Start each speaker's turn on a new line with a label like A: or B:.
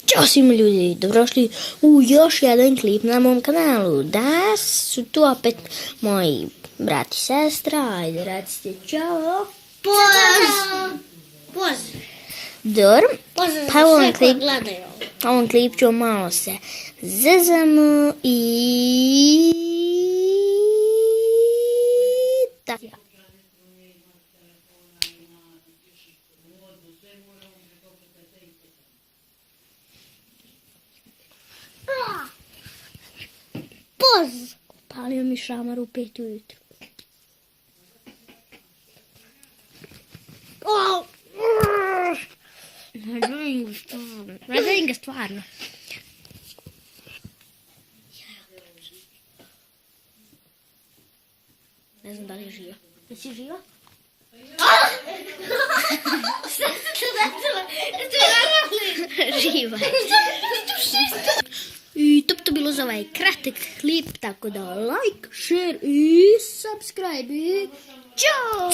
A: Ćao svima ljudi, dobrodošli u još jedan klip na mom kanalu. Danas su tu opet moji brat i sestra, ajde recite čao.
B: Pozdrav.
A: Dobro, pa u ovom
B: Klip.
A: klipu ću malo se zezamo i... tako. Palio mi šamar u 5 ujutru. Ne želim ga stvarno. Ne znam da li je živa. Jesi živa? Živa. I to bi to bilo za ovaj kratak klip, tako da like, share i subscribe. Ćao!